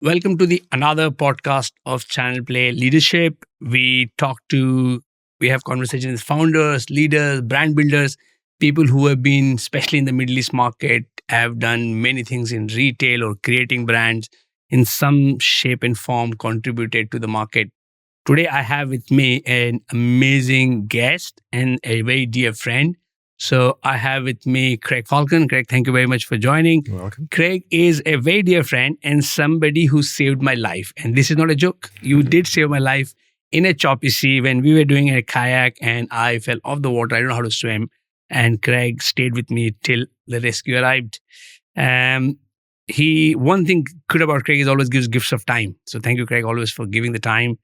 Welcome to the another podcast of Channel Play Leadership. We have conversations with founders, leaders, brand builders, people who have been, especially in the Middle East market, have done many things in retail or creating brands in some shape and form, contributed to the market. Today, I have with me an amazing guest and a very dear friend. So I have with me Craig Falconer. Craig, thank you very much for joining. You're welcome. Craig is a very dear friend and somebody who saved my life. And this is not a joke. You did save my life in a choppy sea when we were doing a kayak and I fell off the water. I don't know how to swim. And Craig stayed with me till the rescue arrived. One thing good about Craig is always gives gifts of time. So thank you, Craig, always for giving the time.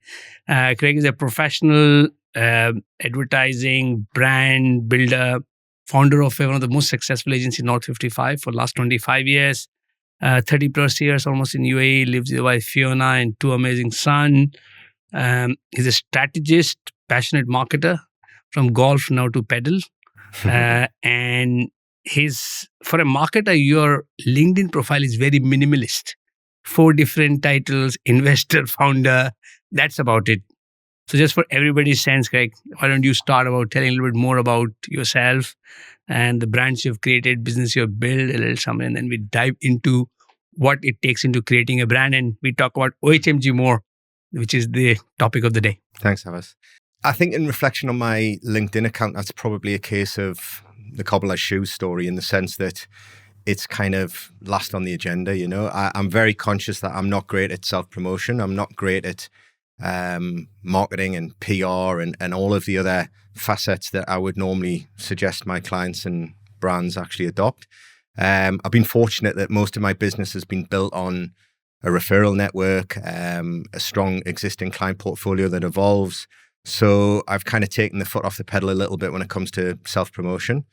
Craig is a professional advertising brand builder, founder of one of the most successful agencies, North 55, for the last 25 years, 30 plus years almost in UAE, lives with his wife Fiona and two amazing sons. He's a strategist, passionate marketer from golf now to pedal. And for a marketer, your LinkedIn profile is very minimalist. 4 different titles, investor, founder, that's about it. So just for everybody's sense, Craig, why don't you start about telling a little bit more about yourself and the brands you've created, business you've built, a little something, and then we dive into what it takes into creating a brand, and we talk about OHMG more, which is the topic of the day. Thanks, Havas. I think in reflection on my LinkedIn account, that's probably a case of the cobbler's shoes story in the sense that it's kind of last on the agenda. I'm very conscious that I'm not great at self-promotion. I'm not great at marketing and PR and all of the other facets that I would normally suggest my clients and brands actually adopt. I've been fortunate that most of my business has been built on a referral network, a strong existing client portfolio that evolves. So I've kind of taken the foot off the pedal a little bit when it comes to self-promotion.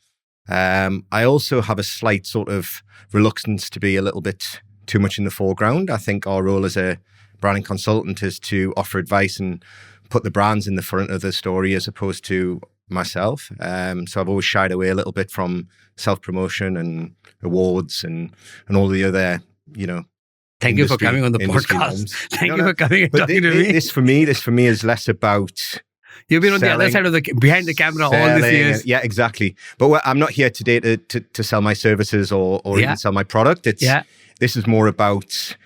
I also have a slight sort of reluctance to be a little bit too much in the foreground. I think our role as a branding consultant is to offer advice and put the brands in the front of the story as opposed to myself. So I've always shied away a little bit from self-promotion and awards and all the other, Thank you for coming on the podcast. Thank you for coming and talking to me. This for me is less about You've been on the other side of behind the camera all these years. Yeah, exactly. But I'm not here today to sell my services or even sell my product. This is more about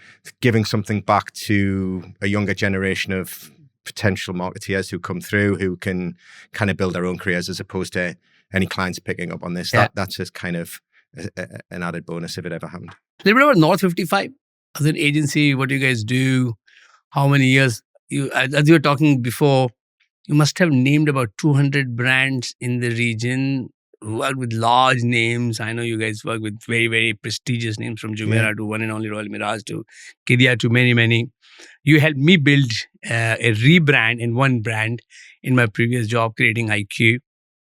giving something back to a younger generation of potential marketeers who come through, who can kind of build their own careers as opposed to any clients picking up on this. Yeah. That's just kind of an added bonus if it ever happened. A little bit about North 55 as an agency. What do you guys do? How many years? As you were talking before, you must have named about 200 brands in the region, work with large names. I know you guys work with very, very prestigious names from Jumeirah to one and only Royal Mirage to Qiddiya to many, many. You helped me build a rebrand in one brand in my previous job, creating IQ.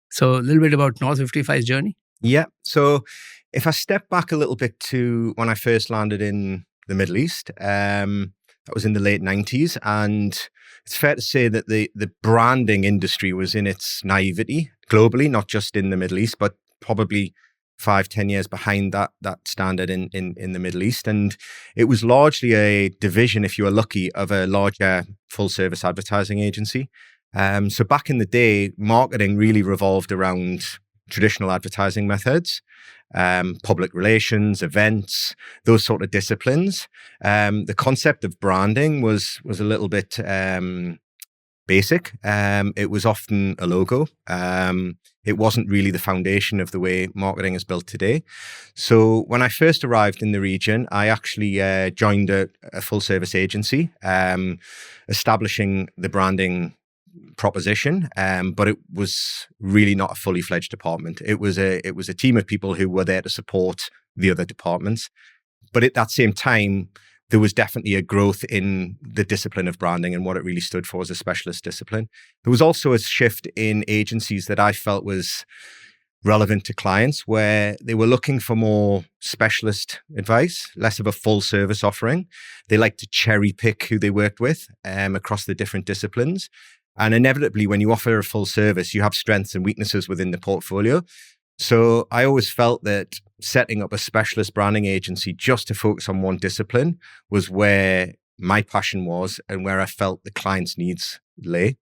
So a little bit about North 55's journey. Yeah. So if I step back a little bit to when I first landed in the Middle East, that was in the late 90s. And it's fair to say that the branding industry was in its naivety globally, not just in the Middle East, but probably 5-10 years behind that standard in the Middle East. And it was largely a division, if you were lucky, of a larger full service advertising agency. So back in the day, marketing really revolved around traditional advertising methods, public relations, events, those sort of disciplines. The concept of branding was a little bit basic. It was often a logo. It wasn't really the foundation of the way marketing is built today. So when I first arrived in the region, I actually joined a full service agency, establishing the branding proposition, but it was really not a fully fledged department. It was a team of people who were there to support the other departments. But at that same time, there was definitely a growth in the discipline of branding and what it really stood for as a specialist discipline. There was also a shift in agencies that I felt was relevant to clients, where they were looking for more specialist advice, less of a full service offering. They liked to cherry pick who they worked with across the different disciplines. And inevitably, when you offer a full service, you have strengths and weaknesses within the portfolio. So I always felt that setting up a specialist branding agency just to focus on one discipline was where my passion was and where I felt the client's needs lay.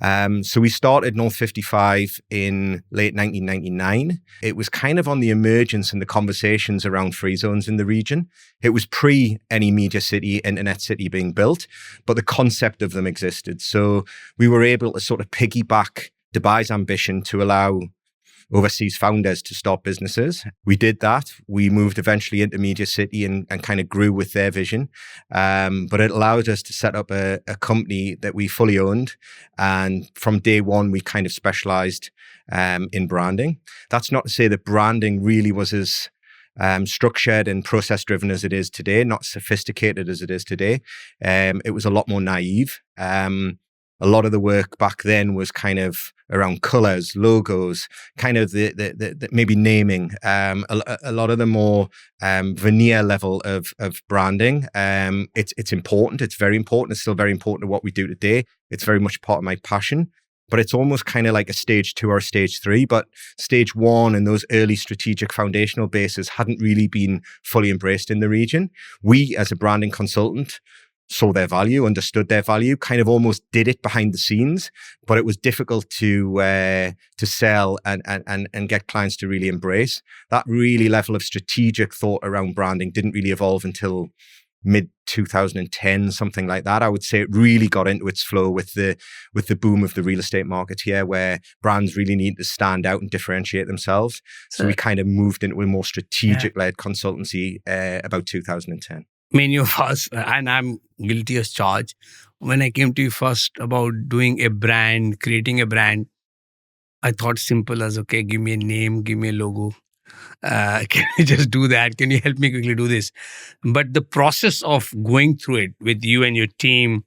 So we started North 55 in late 1999. It was kind of on the emergence and the conversations around free zones in the region. It was pre any media city, internet city being built, but the concept of them existed. So we were able to sort of piggyback Dubai's ambition to allow overseas founders to start businesses. We did that. We moved eventually into Media City and kind of grew with their vision. But it allowed us to set up a company that we fully owned. And from day one, we kind of specialized in branding. That's not to say that branding really was as structured and process driven as it is today, not sophisticated as it is today. It was a lot more naive. A lot of the work back then was kind of around colors, logos, kind of the maybe naming, a lot of the more veneer level of branding. It's important. It's very important. It's still very important to what we do today. It's very much part of my passion, but it's almost kind of like a stage 2 or a stage 3. But stage 1 and those early strategic foundational bases hadn't really been fully embraced in the region. We, as a branding consultant, saw their value, understood their value, kind of almost did it behind the scenes, but it was difficult to sell and get clients to really embrace. That really level of strategic thought around branding didn't really evolve until mid 2010, something like that. I would say it really got into its flow with the boom of the real estate market here, where brands really need to stand out and differentiate themselves. So we kind of moved into a more strategic-led consultancy about 2010. Many of us, and I'm guilty as charged, when I came to you first about doing a brand, creating a brand, I thought simple as, okay, give me a name, give me a logo. Can you just do that? Can you help me quickly do this? But the process of going through it with you and your team,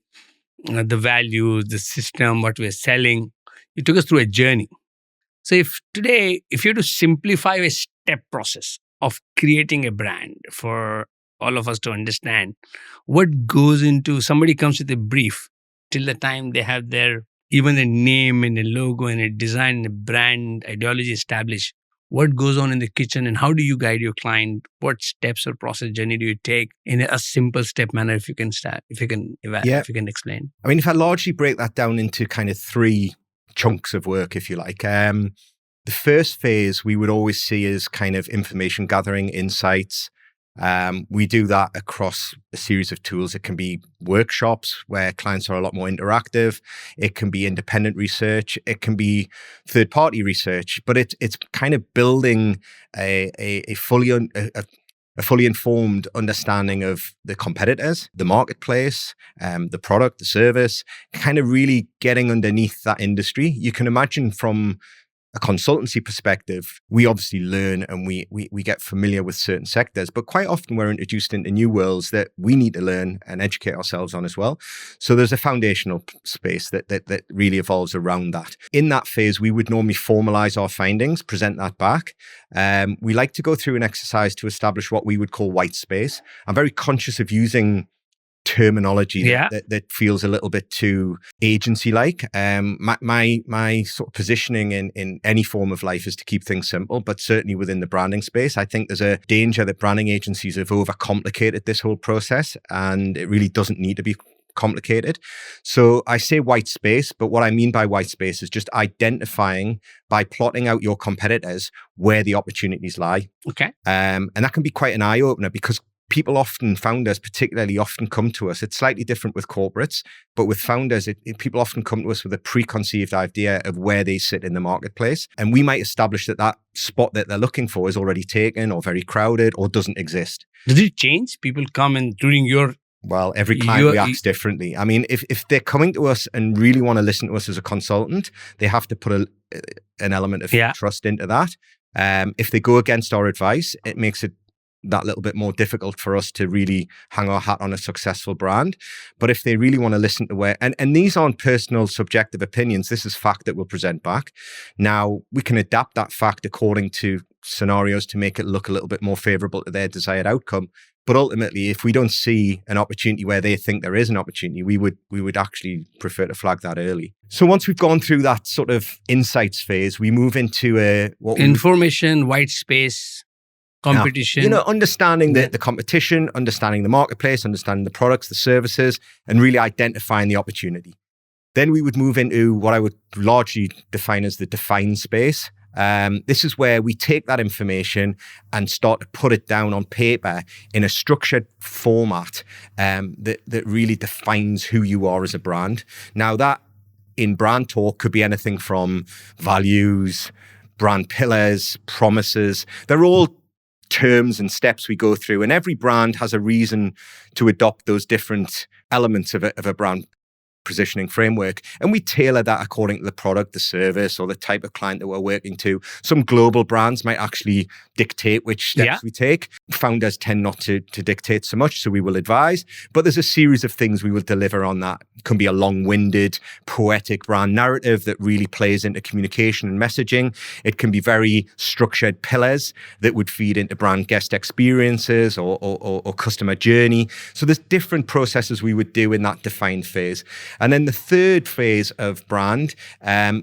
the values, the system, what we're selling, it took us through a journey. So if you had to simplify a step process of creating a brand for all of us to understand, what goes into, somebody comes with a brief till the time they have their, even a name and a logo and a design and a brand ideology established, what goes on in the kitchen and how do you guide your client? What steps or process journey do you take in a simple step manner? If you can explain. I mean, if I largely break that down into kind of 3 chunks of work, if you like, the first phase we would always see as kind of information gathering, insights. We do that across a series of tools. It can be workshops where clients are a lot more interactive. It can be independent research. It can be third-party research. But it's kind of building a fully informed understanding of the competitors, the marketplace, the product, the service, kind of really getting underneath that industry. You can imagine from a consultancy perspective, we obviously learn and we get familiar with certain sectors, but quite often we're introduced into new worlds that we need to learn and educate ourselves on as well. So there's a foundational space that really evolves around that. In that phase, we would normally formalize our findings, present that back. We like to go through an exercise to establish what we would call white space. I'm very conscious of using terminology that feels a little bit too agency-like. My sort of positioning in any form of life is to keep things simple, but certainly within the branding space, I think there's a danger that branding agencies have overcomplicated this whole process, and it really doesn't need to be complicated. So I say white space, but what I mean by white space is just identifying by plotting out your competitors where the opportunities lie. Okay. And that can be quite an eye-opener because founders particularly often come to us. It's slightly different with corporates, but with founders, people often come to us with a preconceived idea of where they sit in the marketplace. And we might establish that spot that they're looking for is already taken or very crowded or doesn't exist. Does it change? People come and during your... Well, every client reacts differently. I mean, if they're coming to us and really want to listen to us as a consultant, they have to put an element of trust into that. If they go against our advice, it makes it that little bit more difficult for us to really hang our hat on a successful brand. But if they really want to listen to and these aren't personal subjective opinions, this is fact that we'll present back. Now, we can adapt that fact according to scenarios to make it look a little bit more favorable to their desired outcome. But ultimately, if we don't see an opportunity where they think there is an opportunity, we would actually prefer to flag that early. So once we've gone through that sort of insights phase, we move into information, white space, competition. Understanding the competition, understanding the marketplace, understanding the products, the services, and really identifying the opportunity. Then we would move into what I would largely define as the defined space. This is where we take that information and start to put it down on paper in a structured format that really defines who you are as a brand. Now, that in brand talk could be anything from values, brand pillars, promises. They're all terms and steps we go through, and every brand has a reason to adopt those different elements of a brand positioning framework, and we tailor that according to the product, the service, or the type of client that we're working to. Some global brands might actually dictate which steps we take. Founders tend not to dictate so much, so we will advise, but there's a series of things we will deliver on that. It can be a long-winded, poetic brand narrative that really plays into communication and messaging. It can be very structured pillars that would feed into brand guest experiences or customer journey. So there's different processes we would do in that defined phase. And then the third phase of brand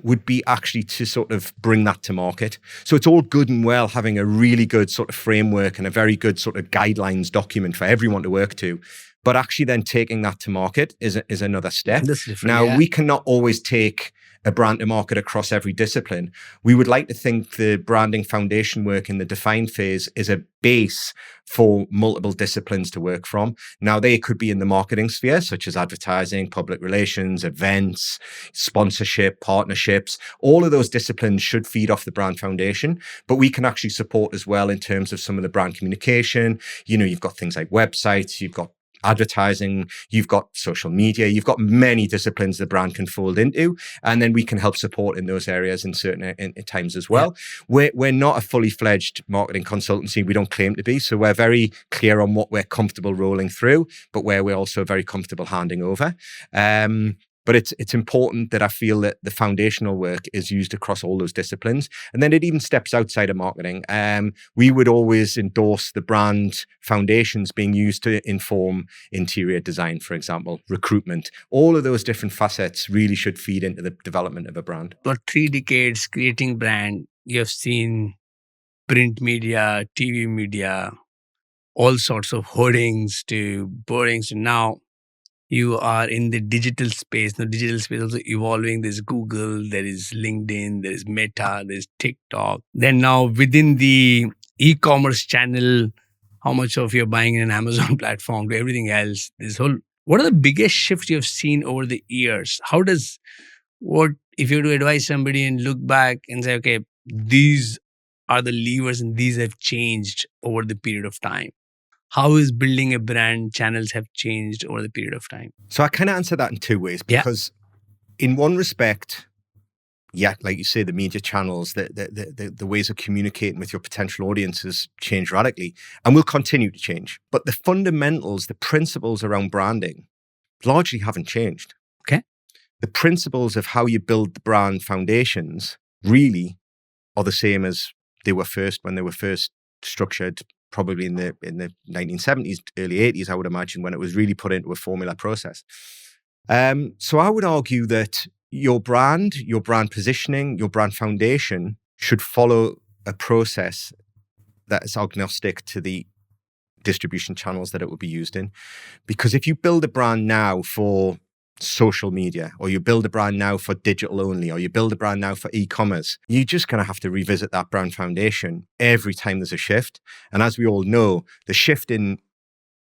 would be actually to sort of bring that to market. So it's all good and well having a really good sort of framework and a very good sort of guidelines document for everyone to work to. But actually then taking that to market is another step. Now, we cannot always take a brand to market across every discipline. We would like to think the branding foundation work in the defined phase is a base for multiple disciplines to work from. Now, they could be in the marketing sphere, such as advertising, public relations, events, sponsorship, partnerships. All of those disciplines should feed off the brand foundation, but we can actually support as well in terms of some of the brand communication. You've got things like websites, you've got advertising, you've got social media, you've got many disciplines the brand can fold into, and then we can help support in those areas in certain times as well. We're not a fully fledged marketing consultancy. We don't claim to be, so we're very clear on what we're comfortable rolling through, but where we're also very comfortable handing over. But it's important that I feel that the foundational work is used across all those disciplines. And then it even steps outside of marketing. We would always endorse the brand foundations being used to inform interior design, for example, recruitment. All of those different facets really should feed into the development of a brand. For 3 decades creating brand, you have seen print media, TV media, all sorts of hoardings to boardings. To now you are in the digital space. The digital space also evolving. There's Google, there is LinkedIn, there is Meta, there's TikTok. Then now within the e-commerce channel, how much of you're buying in an Amazon platform to everything else. What are the biggest shifts you've seen over the years? If you were to advise somebody and look back and say, okay, these are the levers and these have changed over the period of time. How is building a brand channels have changed over the period of time? So I kind of answer that in 2 ways, because in one respect, like you say, the media channels, the ways of communicating with your potential audiences change radically and will continue to change. But the fundamentals, the principles around branding largely haven't changed. Okay. The principles of how you build the brand foundations really are the same as they were when they were first structured, probably in the 1970s, early 80s, I would imagine, when it was really put into a formula process. So I would argue that your brand positioning, your brand foundation should follow a process that is agnostic to the distribution channels that it will be used in. Because if you build a brand now for social media, or you build a brand now for digital only, or you build a brand now for e-commerce, you're just going to have to revisit that brand foundation every time there's a shift. And as we all know, the shift in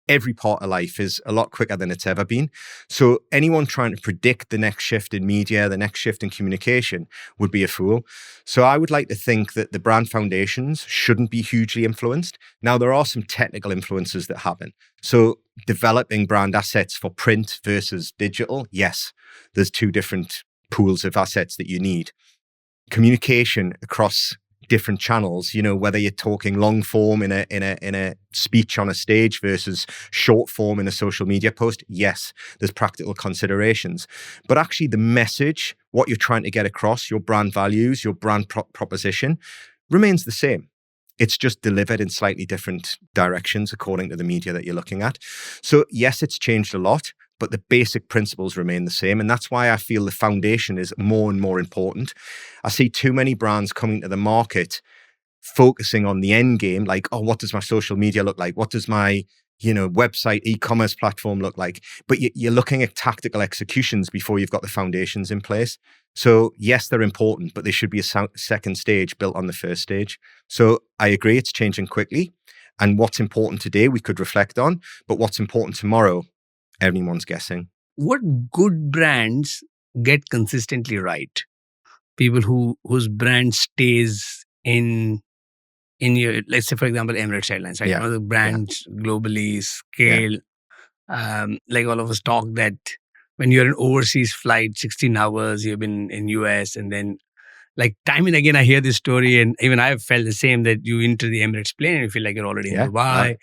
every part of life is a lot quicker than it's ever been. So anyone trying to predict the next shift in media, the next shift in communication would be a fool. So I would like to think that the brand foundations shouldn't be hugely influenced. Now, there are some technical influences that happen. So developing brand assets for print versus digital, yes, there's 2 different pools of assets that you need. Communication across different channels, whether you're talking long form in a speech on a stage versus short form in a social media post, yes, there's practical considerations. But actually the message, what you're trying to get across, your brand values, your brand proposition remains the same. It's just delivered in slightly different directions according to the media that you're looking at. So yes, it's changed a lot, but the basic principles remain the same. And that's why I feel the foundation is more and more important. I see too many brands coming to the market focusing on the end game, like, oh, what does my social media look like? What does my website, e-commerce platform look like? But you're looking at tactical executions before you've got the foundations in place. So yes, they're important, but they should be a second stage built on the first stage. So I agree, it's changing quickly. And what's important today, we could reflect on, but what's important tomorrow, everyone's guessing. What good brands get consistently right? People whose brand stays in your, let's say, for example, Emirates Airlines, right? Yeah. One of the brands globally scale, like all of us talk that when you're an overseas flight, 16 hours, you've been in US, and then like time and again, I hear this story, and even I've felt the same, that you enter the Emirates plane and you feel like you're already in Dubai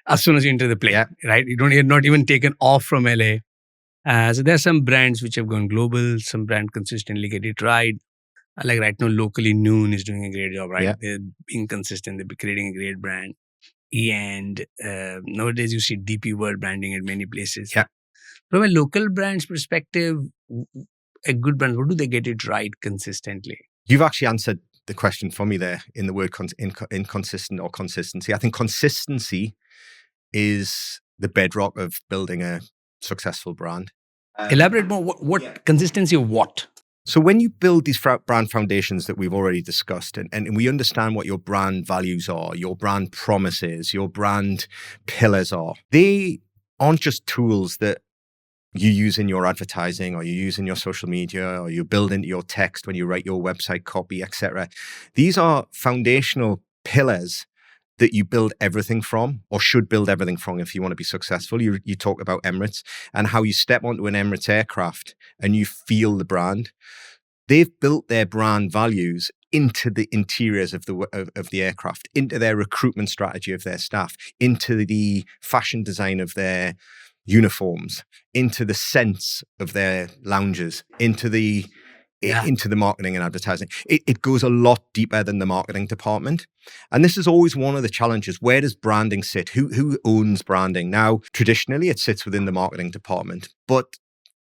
as soon as you enter the plane, right? You're not even taken off from LA. So there are some brands which have gone global. Some brands consistently get it right. Like right now, locally, Noon is doing a great job, right? Yeah. They're being consistent. They're creating a great brand. And nowadays, you see DP World branding in many places. Yeah. From a local brand's perspective, a good brand, how do they get it right consistently? You've actually answered the question for me there in the word inconsistent or consistency. I think consistency is the bedrock of building a successful brand. Elaborate more. What consistency of what? So when you build these brand foundations that we've already discussed, and we understand what your brand values are, your brand promises, your brand pillars are, they aren't just tools that you use in your advertising or you use in your social media or you build into your text when you write your website copy, etc. These are foundational pillars that you build everything from, or should build everything from if you want to be successful. You talk about Emirates and how you step onto an Emirates aircraft and you feel the brand. They've built their brand values into the interiors of the aircraft, into their recruitment strategy of their staff, into the fashion design of their uniforms, into the scents of their lounges, into the marketing and advertising. It goes a lot deeper than the marketing department. And this is always one of the challenges. Where does branding sit? Who owns branding? Now, traditionally, it sits within the marketing department, but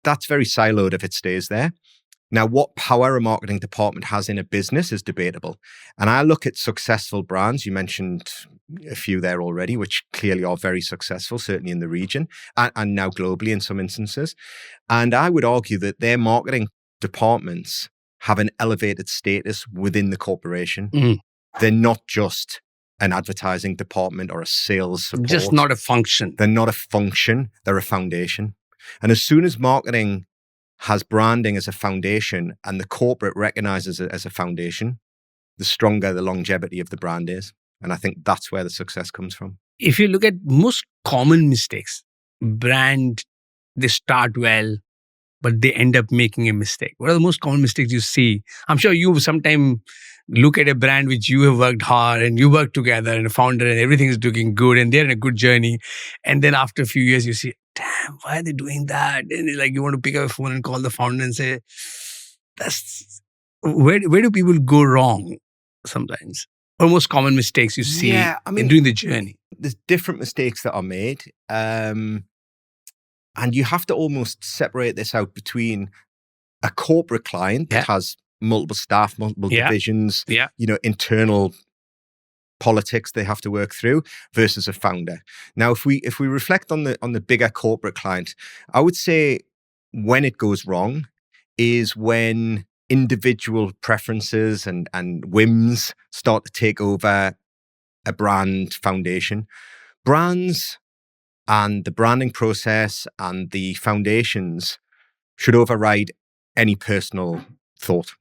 that's very siloed if it stays there. Now, what power a marketing department has in a business is debatable. And I look at successful brands. You mentioned a few there already, which clearly are very successful, certainly in the region and now globally in some instances. And I would argue that their marketing departments have an elevated status within the corporation. Mm. They're not just an advertising department or a sales support. Just not a function. They're not a function. They're a foundation. And as soon as marketing has branding as a foundation and the corporate recognizes it as a foundation, the stronger the longevity of the brand is. And I think that's where the success comes from. If you look at most common mistakes, brand, they start well, but they end up making a mistake. What are the most common mistakes you see? I'm sure you sometimes look at a brand which you have worked hard and you work together and a founder and everything is looking good and they're in a good journey. And then after a few years, you see, damn, why are they doing that? And it's like you want to pick up a phone and call the founder and say, that's where do people go wrong sometimes? Or most common mistakes you see during the journey? There's different mistakes that are made. And you have to almost separate this out between a corporate client that has multiple staff, multiple divisions, internal politics they have to work through versus a founder. Now, if we reflect on the bigger corporate client, I would say when it goes wrong is when individual preferences and whims start to take over a brand foundation. Brands and the branding process and the foundations should override any personal thought.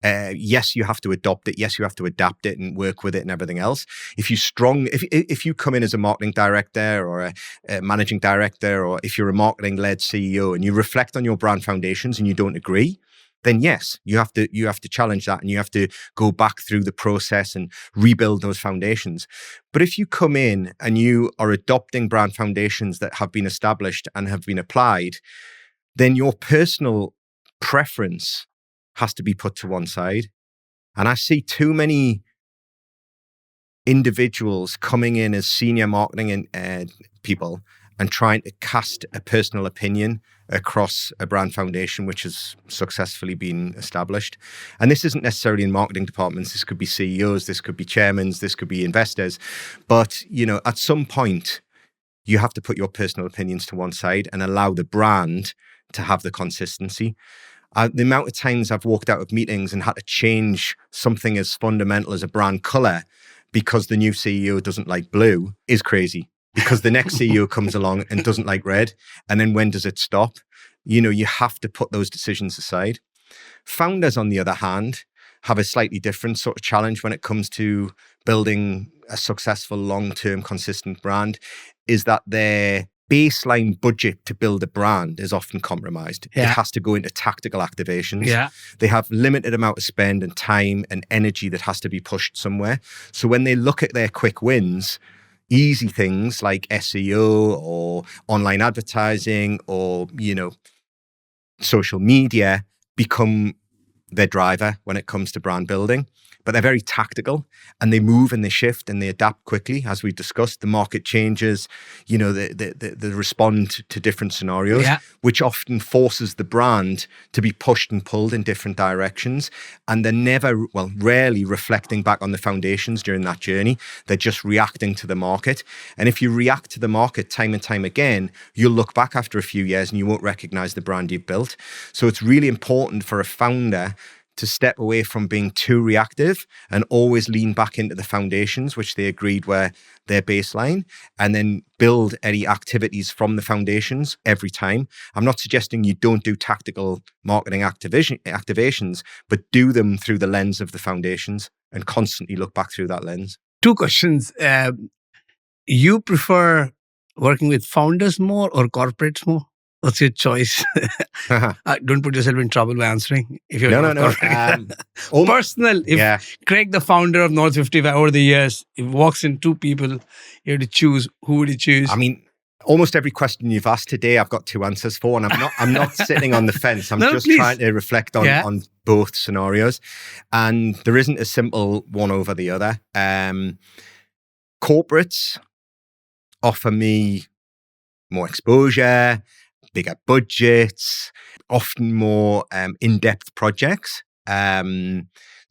Yes, you have to adopt it. Yes, you have to adapt it and work with it and everything else. If you come in as a marketing director or a managing director, or if you're a marketing-led CEO and you reflect on your brand foundations and you don't agree, then yes, you have to challenge that and you have to go back through the process and rebuild those foundations. But if you come in and you are adopting brand foundations that have been established and have been applied, then your personal preference has to be put to one side. And I see too many individuals coming in as senior marketing people and trying to cast a personal opinion across a brand foundation which has successfully been established. And this isn't necessarily in marketing departments. This could be CEOs, this could be chairmen, this could be investors. But, at some point, you have to put your personal opinions to one side and allow the brand to have the consistency. The amount of times I've walked out of meetings and had to change something as fundamental as a brand color because the new CEO doesn't like blue is crazy. Because the next CEO comes along and doesn't like red. And then when does it stop? You have to put those decisions aside. Founders, on the other hand, have a slightly different sort of challenge when it comes to building a successful, long-term, consistent brand, is that their baseline budget to build a brand is often compromised. Yeah. It has to go into tactical activations. Yeah. They have limited amount of spend and time and energy that has to be pushed somewhere. So when they look at their quick wins, easy things like SEO or online advertising or, social media become their driver when it comes to brand building. But they're very tactical and they move and they shift and they adapt quickly. As we discussed, the market changes, they respond to different scenarios, which often forces the brand to be pushed and pulled in different directions. And they're rarely reflecting back on the foundations during that journey. They're just reacting to the market. And if you react to the market time and time again, you'll look back after a few years and you won't recognize the brand you've built. So it's really important for a founder to step away from being too reactive and always lean back into the foundations, which they agreed were their baseline, and then build any activities from the foundations every time. I'm not suggesting you don't do tactical marketing activations, but do them through the lens of the foundations and constantly look back through that lens. 2 questions. You prefer working with founders more or corporates more? What's your choice? Don't put yourself in trouble by answering. If you're No. Personal. If Craig, the founder of North 55 over the years, if walks in 2 people, you have to choose. Who would you choose? I mean, almost every question you've asked today, I've got 2 answers for, and I'm not sitting on the fence. I'm just trying to reflect on both scenarios, and there isn't a simple one over the other. Corporates offer me more exposure, bigger budgets, often more in-depth projects.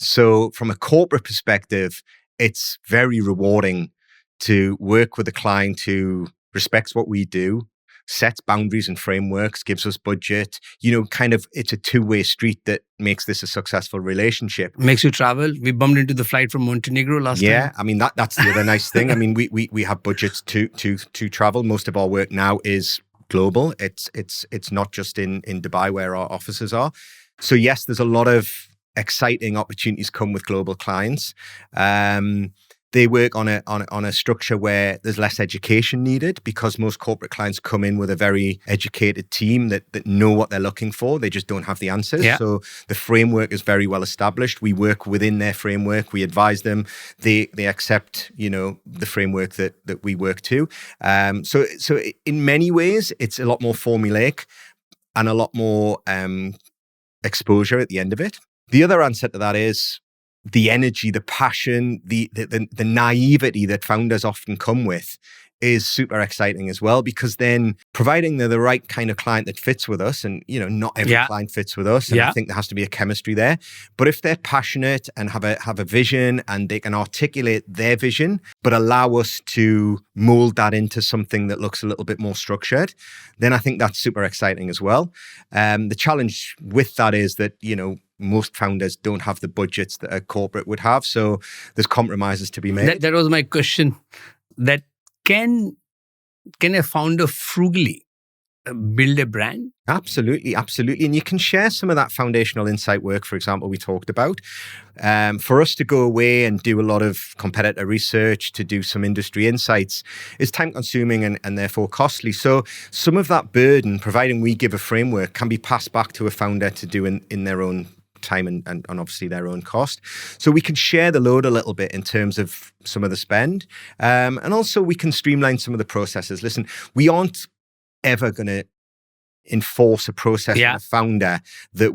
So from a corporate perspective, it's very rewarding to work with a client who respects what we do, sets boundaries and frameworks, gives us budget. It's a two-way street that makes this a successful relationship. Makes you travel. We bumped into the flight from Montenegro last time. Yeah, I mean, that's the other nice thing. I mean, we have budgets to travel. Most of our work now is global. It's not just in Dubai where our offices are. So yes, there's a lot of exciting opportunities come with global clients. They work on a structure where there's less education needed because most corporate clients come in with a very educated team that know what they're looking for. They just don't have the answers. Yeah. So the framework is very well established. We work within their framework. We advise them. They accept, the framework that we work to. So in many ways, it's a lot more formulaic and a lot more exposure at the end of it. The other answer to that is the energy, the passion, the naivety that founders often come with is super exciting as well, because then providing they're the right kind of client that fits with us, and not every client fits with us, and I think there has to be a chemistry there. But if they're passionate and have a vision and they can articulate their vision, but allow us to mold that into something that looks a little bit more structured, then I think that's super exciting as well. The challenge with that is that, most founders don't have the budgets that a corporate would have. So there's compromises to be made. That was my question. That can a founder frugally build a brand? Absolutely. And you can share some of that foundational insight work, for example, we talked about. For us to go away and do a lot of competitor research, to do some industry insights, is time consuming and therefore costly. So some of that burden, providing we give a framework, can be passed back to a founder to do in their own time and obviously their own cost. So we can share the load a little bit in terms of some of the spend. And also we can streamline some of the processes. Listen, we aren't ever going to enforce a process on a founder that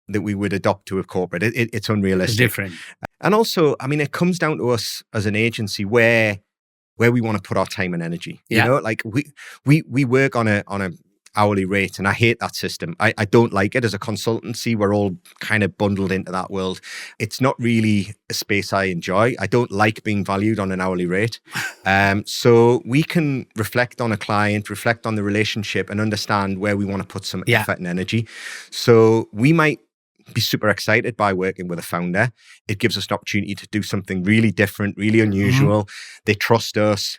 that we would adopt to a corporate. It's It's unrealistic. different. And also, I mean, it comes down to us as an agency where we want to put our time and energy. You Yeah. know, like we work on a hourly rate, and I hate that system. I don't like it. As a consultancy, we're all kind of bundled into that world. It's not really a space I enjoy. I don't like being valued on an hourly rate. So we can reflect on a client, reflect on the relationship, and understand where we want to put some effort and energy. So we might be super excited by working with a founder. It gives us an opportunity to do something really different, really unusual. They trust us.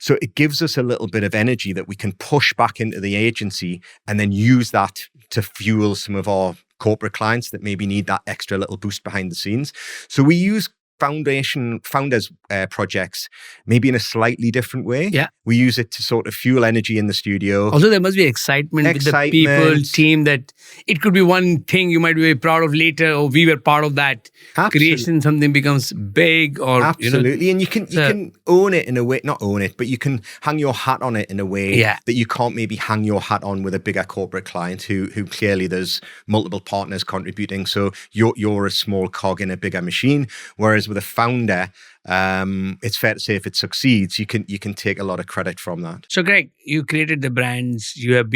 So it gives us a little bit of energy that we can push back into the agency and then use that to fuel some of our corporate clients that maybe need that extra little boost behind the scenes. So we use founders projects maybe in a slightly different way. Yeah. We use it to sort of fuel energy in the studio. Also, there must be excitement with the people, team, that it could be one thing you might be very proud of later, or we were part of that creation, something becomes big, or absolutely. And you can own it in a way, not own it, but you can hang your hat on it in a way that you can't maybe hang your hat on with a bigger corporate client who clearly there's multiple partners contributing. So you're a small cog in a bigger machine. Whereas with a founder, it's fair to say if it succeeds, you can take a lot of credit from that. So Greg, you created the brands. You have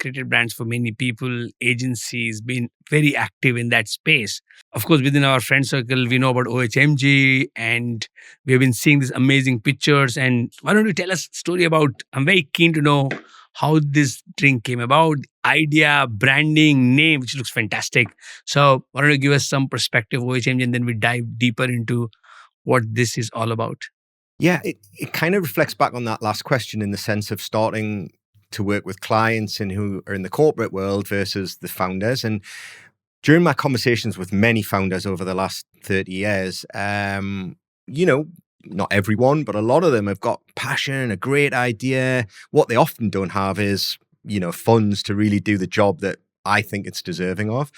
created brands for many people, agencies, been very active in that space. Of course, within our friend circle, we know about OHMG, and we have been seeing these amazing pictures. And why don't you tell us a story about, I'm very keen to know how this drink came about, idea, branding, name, which looks fantastic. So why don't you give us some perspective of OHMG, and then we dive deeper into what this is all about. Yeah, it kind of reflects back on that last question in the sense of starting to work with clients and who are in the corporate world versus the founders. And during my conversations with many founders over the last 30 years, not everyone, but a lot of them have got passion, a great idea. What they often don't have is, funds to really do the job that I think it's deserving of.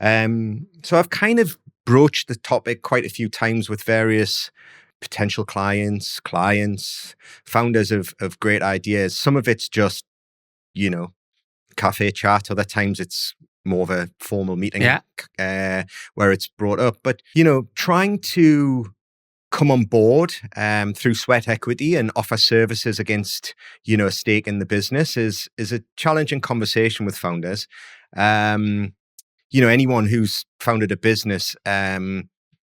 So I've kind of broached the topic quite a few times with various potential clients, founders of great ideas. Some of it's just, cafe chat. Other times it's more of a formal meeting where it's brought up. But, trying to come on board through sweat equity and offer services against, a stake in the business is a challenging conversation with founders. Anyone who's founded a business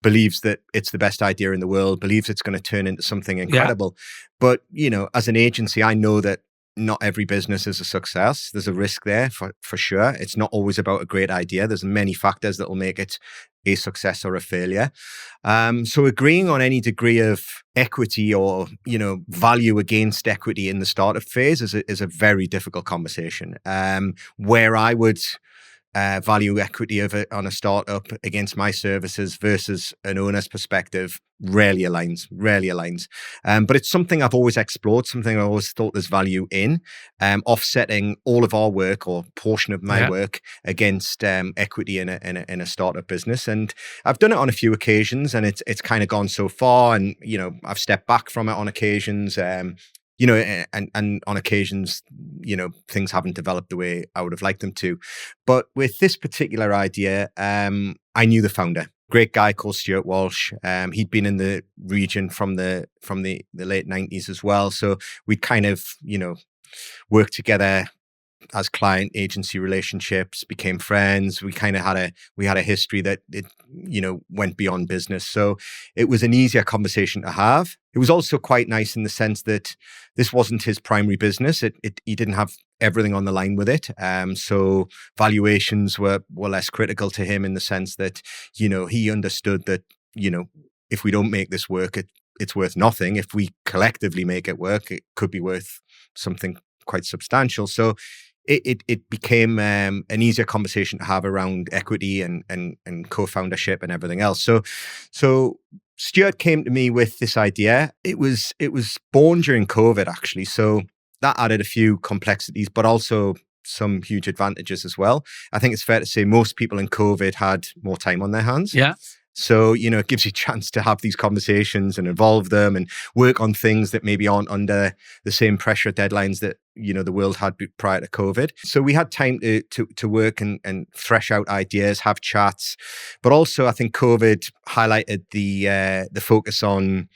believes that it's the best idea in the world, believes it's going to turn into something incredible. But, as an agency, I know that not every business is a success. There's a risk there for sure. It's not always about a great idea. There's many factors that will make it a success or a failure. So agreeing on any degree of equity or, value against equity in the startup phase is a very difficult conversation. Where I would value equity on a startup against my services versus an owner's perspective rarely aligns. But it's something I've always explored, something I always thought there's value in, offsetting all of our work or portion of my work against equity in a startup business. And I've done it on a few occasions, and it's kind of gone so far. And I've stepped back from it on occasions. And on occasions, things haven't developed the way I would have liked them to. But with this particular idea, I knew the founder, great guy called Stuart Walsh. He'd been in the region from the late 90s as well. So we kind of, worked together as client agency relationships, became friends. We kind of had a history that it went beyond business. So it was an easier conversation to have. It was also quite nice in the sense that this wasn't his primary business. He didn't have everything on the line with it. So valuations were less critical to him in the sense that, he understood that, if we don't make this work, it's worth nothing. If we collectively make it work, it could be worth something quite substantial. So it became an easier conversation to have around equity and co-foundership and everything else. So Stuart came to me with this idea. It was born during COVID, actually. So that added a few complexities, but also some huge advantages as well. I think it's fair to say most people in COVID had more time on their hands. Yeah. So, it gives you a chance to have these conversations and involve them and work on things that maybe aren't under the same pressure deadlines that, the world had prior to COVID. So we had time to work and thresh out ideas, have chats. But also I think COVID highlighted the focus on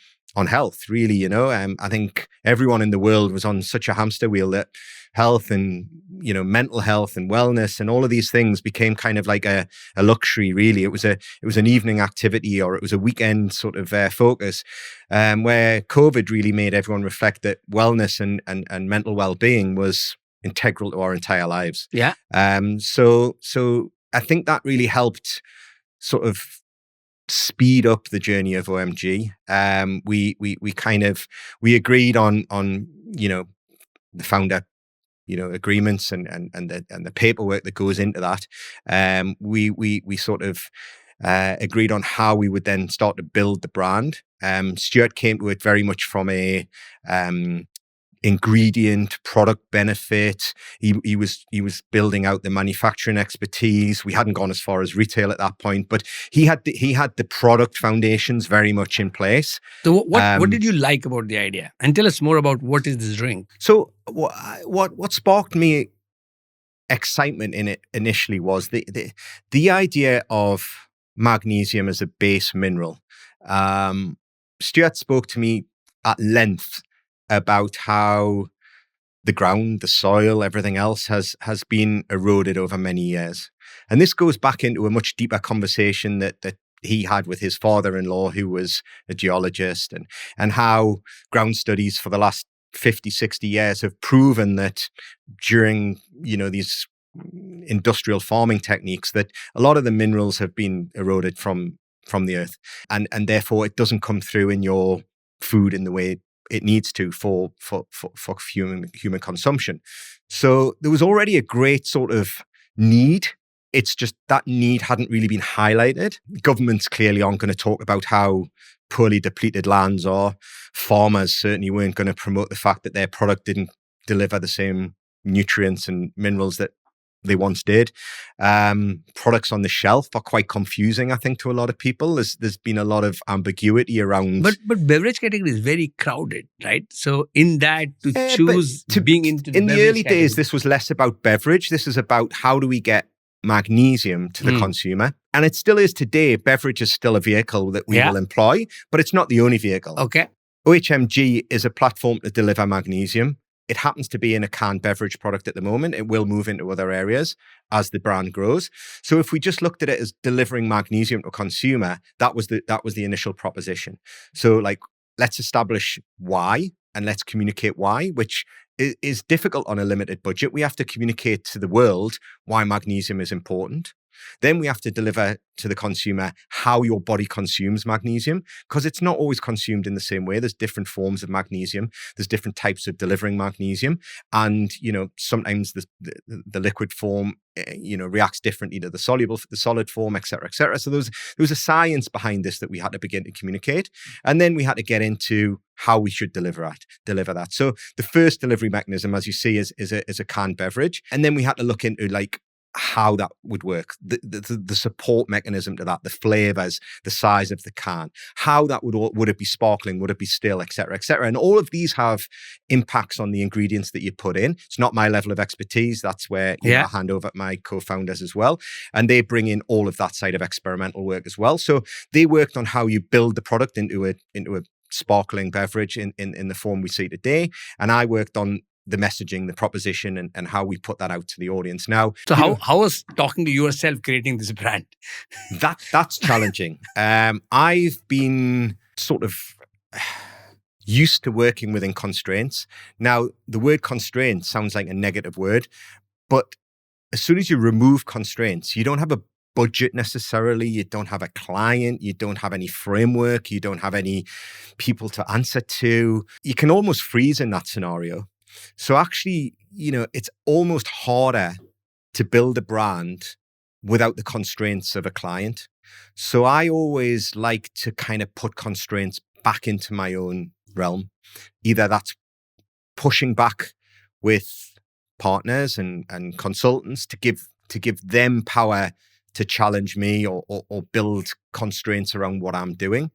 health, really. I think everyone in the world was on such a hamster wheel that health and, mental health and wellness and all of these things became kind of like a luxury, really. It was an evening activity, or it was a weekend sort of focus, where COVID really made everyone reflect that wellness and mental well-being was integral to our entire lives. Yeah. So I think that really helped sort of speed up the journey of OMG. We agreed on the founder agreements and the paperwork that goes into that. We sort of agreed on how we would then start to build the brand. Stuart came to it very much from a ingredient product benefit. He was building out the manufacturing expertise. We hadn't gone as far as retail at that point, but he had the product foundations very much in place. So what did you like about the idea? And tell us more about what is this drink? So what sparked me excitement in it initially was the idea of magnesium as a base mineral. Stuart spoke to me at length about how the ground, the soil, everything else has been eroded over many years. And this goes back into a much deeper conversation that he had with his father-in-law, who was a geologist, and how ground studies for the last 50, 60 years have proven that during, these industrial farming techniques, that a lot of the minerals have been eroded from the earth. And therefore it doesn't come through in your food in the way it needs to for human consumption. So there was already a great sort of need. It's just that need hadn't really been highlighted. Governments clearly aren't going to talk about how poorly depleted lands are. Farmers certainly weren't going to promote the fact that their product didn't deliver the same nutrients and minerals that they once did. Products on the shelf are quite confusing, I think, to a lot of people. There's been a lot of ambiguity around. But beverage category is very crowded, right? So in that, being into in the early category. days, this was less about beverage. This is about how do we get magnesium to the consumer. And it still is today. Beverage is still a vehicle that we will employ, but it's not the only vehicle. Okay. OHMG is a platform to deliver magnesium. It happens to be in a canned beverage product at the moment. It will move into other areas as the brand grows. So if we just looked at it as delivering magnesium to a consumer, that was the initial proposition. So let's establish why and let's communicate why, which is difficult on a limited budget. We have to communicate to the world why magnesium is important. Then we have to deliver to the consumer how your body consumes magnesium, because it's not always consumed in the same way. There's different forms of magnesium. There's different types of delivering magnesium. And, sometimes the liquid form, reacts differently to the solid form, et cetera, et cetera. So there was a science behind this that we had to begin to communicate. And then we had to get into how we should deliver that. So the first delivery mechanism, as you see, is a canned beverage. And then we had to look into how that would work, the support mechanism to that, the flavors, the size of the can, how that would it be sparkling, would it be still, et cetera, et cetera. And all of these have impacts on the ingredients that you put in. It's not my level of expertise. That's where I hand over to my co-founders as well. And they bring in all of that side of experimental work as well. So they worked on how you build the product into a sparkling beverage in the form we see today. And I worked on the messaging, the proposition, and how we put that out to the audience. Now, so how was talking to yourself creating this brand? That's challenging. I've been sort of used to working within constraints. Now, the word constraint sounds like a negative word, but as soon as you remove constraints, you don't have a budget necessarily, you don't have a client, you don't have any framework, you don't have any people to answer to. You can almost freeze in that scenario. So actually, it's almost harder to build a brand without the constraints of a client. So I always like to kind of put constraints back into my own realm. Either that's pushing back with partners and consultants to give them power to challenge me or build constraints around what I'm doing.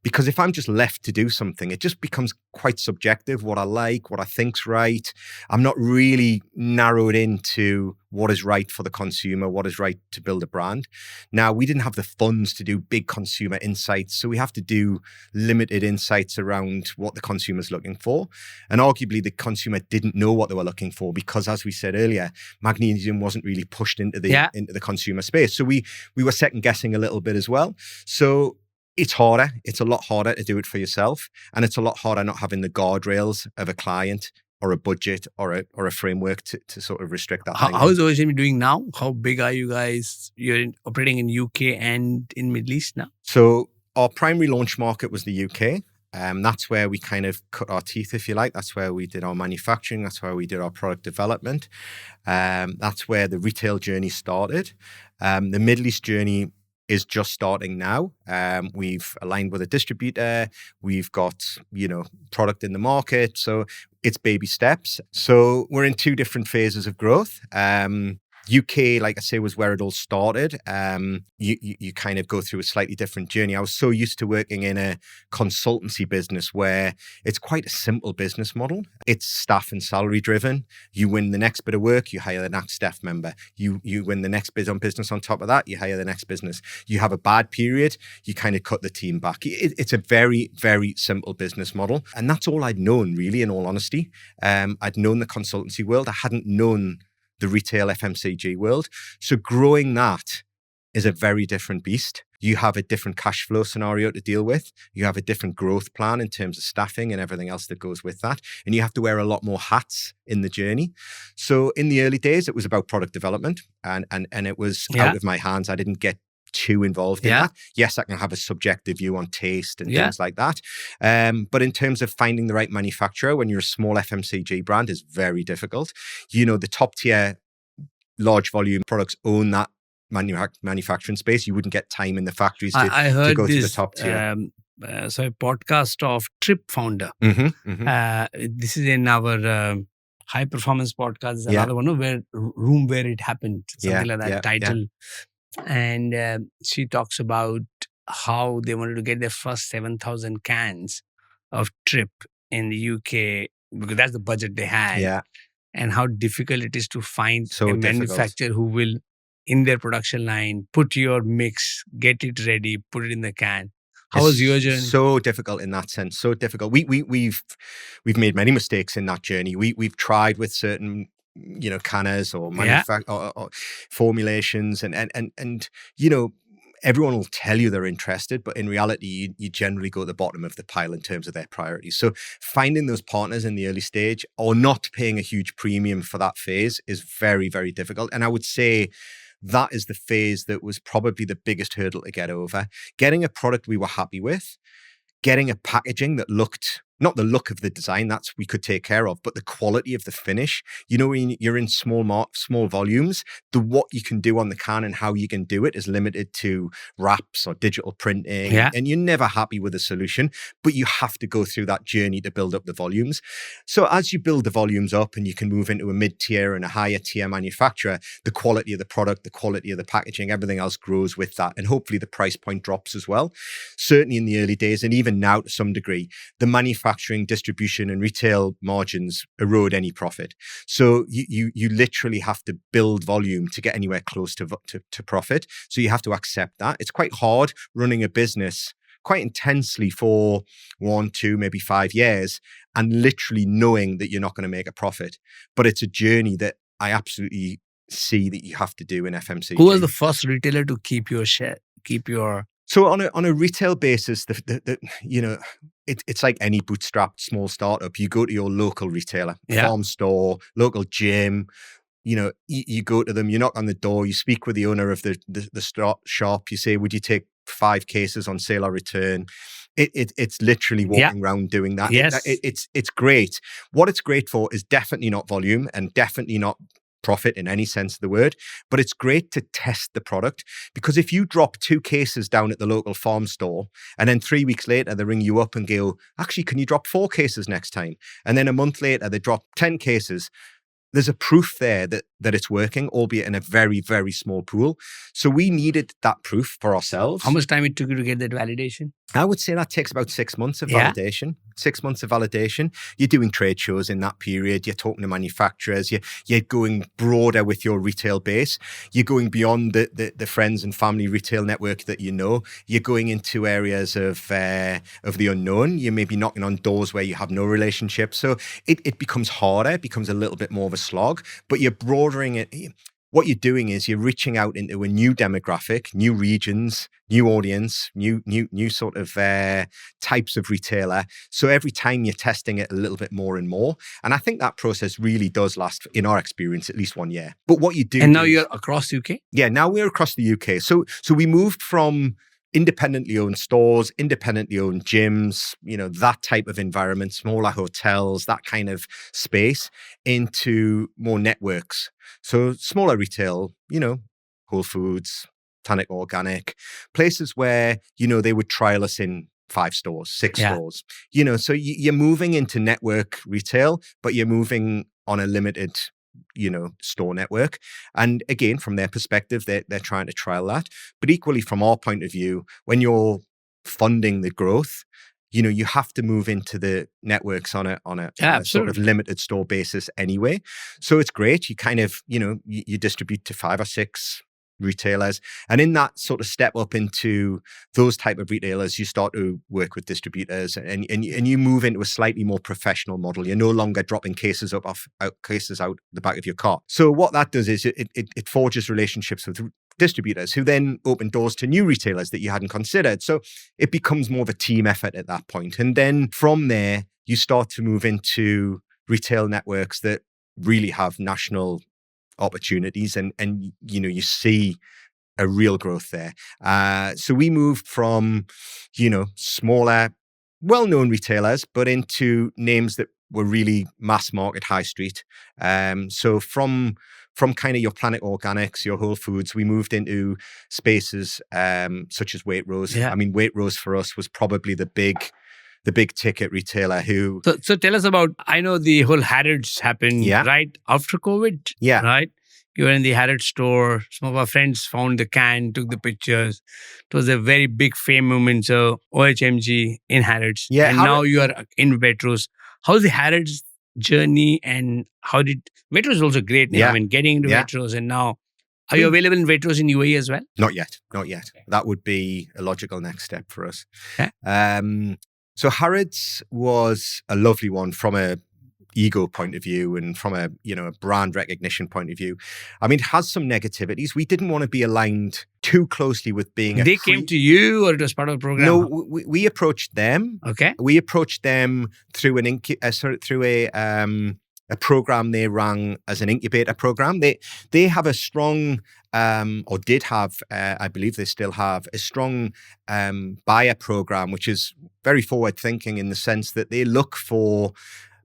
Because if I'm just left to do something, it just becomes quite subjective, what I like, what I think's right. I'm not really narrowed into what is right for the consumer, what is right to build a brand. Now, we didn't have the funds to do big consumer insights, so we have to do limited insights around what the consumer's looking for. And arguably, the consumer didn't know what they were looking for because, as we said earlier, magnesium wasn't really pushed into the consumer space. So we were second guessing a little bit as well. So it's harder. It's a lot harder to do it for yourself. And it's a lot harder not having the guardrails of a client or a budget or a framework to sort of restrict that. How is OHM doing now? How big are you guys? You're operating in UK and in Middle East now? So our primary launch market was the UK. That's where we kind of cut our teeth, if you like. That's where we did our manufacturing. That's where we did our product development. That's where the retail journey started. The Middle East journey is just starting now. We've aligned with a distributor. We've got, product in the market. So it's baby steps. So we're in two different phases of growth. UK, like I say, was where it all started. You kind of go through a slightly different journey. I was so used to working in a consultancy business where it's quite a simple business model. It's staff and salary driven. You win the next bit of work, you hire the next staff member. You win the next bit on business on top of that, you hire the next business. You have a bad period, you kind of cut the team back. It's a very, very simple business model. And that's all I'd known, really, in all honesty. I'd known the consultancy world. I hadn't known the retail FMCG world. So growing that is a very different beast. You have a different cash flow scenario to deal with. You have a different growth plan in terms of staffing and everything else that goes with that. And you have to wear a lot more hats in the journey. So in the early days, it was about product development and it was out of my hands. I didn't get too involved in that. Yes, I can have a subjective view on taste and things like that. But in terms of finding the right manufacturer when you're a small FMCG brand is very difficult. The top tier large volume products own that manufacturing space. You wouldn't get time in the factories to go to the top tier. So a podcast of Trip Founder. This is in our high performance podcast. Is another one where Room Where It Happened, something like that title. And she talks about how they wanted to get their first 7,000 cans of Trip in the UK because that's the budget they had. And how difficult it is to find a manufacturer who will, in their production line, put your mix, get it ready, put it in the can. How was your journey? So difficult in that sense. So difficult. We've made many mistakes in that journey. We've tried with certain canners or or formulations and everyone will tell you they're interested, but in reality you generally go to the bottom of the pile in terms of their priorities. So finding those partners in the early stage or not paying a huge premium for that phase is very, very difficult. And I would say that is the phase that was probably the biggest hurdle to get over. Getting a product we were happy with, getting a packaging that looked, not the look of the design, that's we could take care of, but the quality of the finish. When you're in small volumes, what you can do on the can and how you can do it is limited to wraps or digital printing. And you're never happy with a solution, but you have to go through that journey to build up the volumes. So as you build the volumes up and you can move into a mid-tier and a higher tier manufacturer, the quality of the product, the quality of the packaging, everything else grows with that. And hopefully the price point drops as well. Certainly in the early days, and even now to some degree, the manufacturing, distribution, and retail margins erode any profit. So you literally have to build volume to get anywhere close to profit. So you have to accept that. It's quite hard running a business quite intensely for 1, 2, maybe 5 years and literally knowing that you're not going to make a profit. But it's a journey that I absolutely see that you have to do in FMCG. Who was the first retailer to keep your share? So on a retail basis, it's like any bootstrapped small startup. You go to your local retailer, farm store, local gym. You go to them, you knock on the door, you speak with the owner of the shop. You say, "Would you take 5 cases on sale or return?" It's literally walking around doing that. Yes. It's great. What it's great for is definitely not volume and definitely not profit in any sense of the word, but it's great to test the product, because if you drop 2 cases down at the local farm store and then 3 weeks later they ring you up and go, "Actually, can you drop 4 cases next time?" And then a month later they drop 10 cases. there's a proof there that it's working, albeit in a very, very small pool. So we needed that proof for ourselves. How much time it took you to get that validation? I would say that takes about 6 months of Yeah. validation. 6 months of validation. You're doing trade shows in that period. You're talking to manufacturers. You're going broader with your retail base. You're going beyond the friends and family retail network that you know. You're going into areas of the unknown. You may be knocking on doors where you have no relationship. So it becomes harder. It becomes a little bit more of a slog. But you're broadening it. What you're doing is you're reaching out into a new demographic, new regions, new audience, new sort of types of retailer. So every time you're testing it a little bit more and more. And I think that process really does last, in our experience, at least 1 year. But what you do... And now you're across UK? Yeah, now we're across the UK. So we moved from independently owned stores, independently owned gyms, that type of environment, smaller hotels, that kind of space, into more networks. So smaller retail, Whole Foods, Tannic Organic, places where, they would trial us in 5 stores, 6 stores. So you're moving into network retail, but you're moving on a limited store network. And again, from their perspective, they're trying to trial that. But equally, from our point of view, when you're funding the growth, you have to move into the networks on a sort of limited store basis anyway. So it's great. You kind of, you distribute to 5 or 6 retailers. And in that sort of step up into those type of retailers, you start to work with distributors and you move into a slightly more professional model. You're no longer dropping cases out the back of your car. So what that does is it forges relationships with distributors who then open doors to new retailers that you hadn't considered. So it becomes more of a team effort at that point. And then from there, you start to move into retail networks that really have national opportunities and you see a real growth there. So we moved from, smaller, well-known retailers, but into names that were really mass market high street. So from kind of your Planet Organics, your Whole Foods, we moved into spaces such as Waitrose. Yeah. I mean, Waitrose for us was probably the big ticket retailer who... So tell us about, I know the whole Harrods happened right after COVID. Yeah. Right? You were in the Harrods store. Some of our friends found the can, took the pictures. It was a very big fame moment. So OHMG in Harrods. Yeah. And now you are in Waitrose. How's the Harrods journey and how did... Waitrose is also great now. Yeah. I mean, getting into Waitrose and now... Are you available in Waitrose in UAE as well? Not yet. That would be a logical next step for us. Okay. So Harrods was a lovely one from a ego point of view and from a brand recognition point of view. I mean, it has some negativities. We didn't want to be aligned too closely with being They came to you or it was part of the program? No, we approached them. Okay. We approached them through a program they ran as an incubator program. They have a strong, or did have, I believe they still have, a strong buyer program, which is very forward thinking in the sense that they look for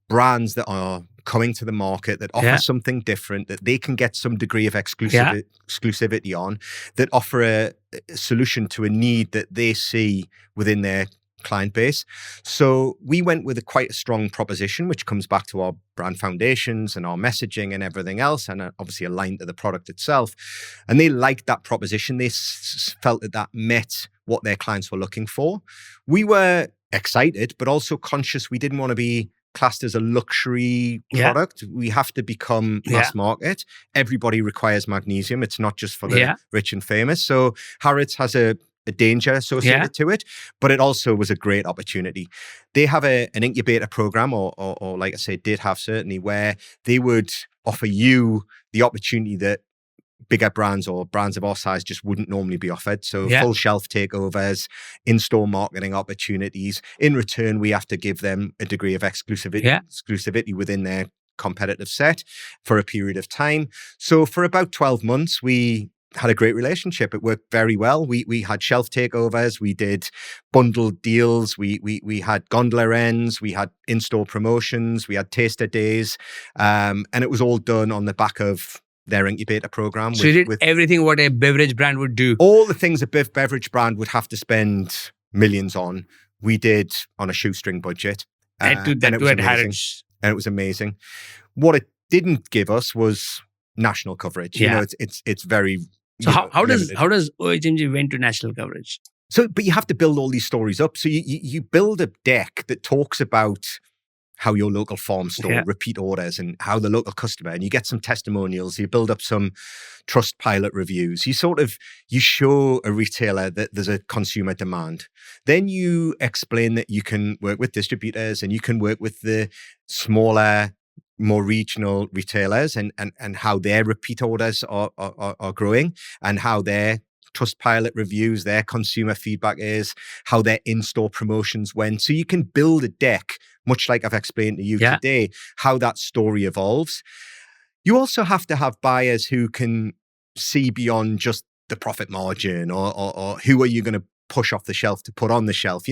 brands that are coming to the market that offer something different, that they can get some degree of exclusivity on, that offer a solution to a need that they see within their client base. So we went with quite a strong proposition, which comes back to our brand foundations and our messaging and everything else, and obviously aligned to the product itself. And they liked that proposition. They felt that met what their clients were looking for. We were excited, but also conscious we didn't want to be classed as a luxury product. We have to become mass market. Everybody requires magnesium. It's not just for the rich and famous. So Harrods has a danger associated to it, but it also was a great opportunity. They have an incubator program, or like I said, did have certainly, where they would offer you the opportunity that bigger brands or brands of our size just wouldn't normally be offered. So full shelf takeovers, in-store marketing opportunities. In return, we have to give them a degree of exclusivity within their competitive set for a period of time. So for about 12 months, we had a great relationship. It worked very well. We had shelf takeovers. We did bundled deals. We had gondola ends. We had in-store promotions. We had taster days. And it was all done on the back of their incubator program. So you did everything what a beverage brand would do. All the things a beverage brand would have to spend millions on, we did on a shoestring budget. And it was amazing. And it was amazing. What it didn't give us was national coverage. Yeah. It's very So how does limited. OHMG went to national coverage? So, but you have to build all these stories up. So you build a deck that talks about how your local farm store repeat orders and how the local customer, and you get some testimonials, you build up some trust pilot reviews. You show a retailer that there's a consumer demand. Then you explain that you can work with distributors and you can work with the smaller, more regional retailers and how their repeat orders are growing and how their trust pilot reviews, their consumer feedback is, how their in-store promotions went. So you can build a deck, much like I've explained to you today, how that story evolves. You also have to have buyers who can see beyond just the profit margin or who are you going to push off the shelf to put on the shelf.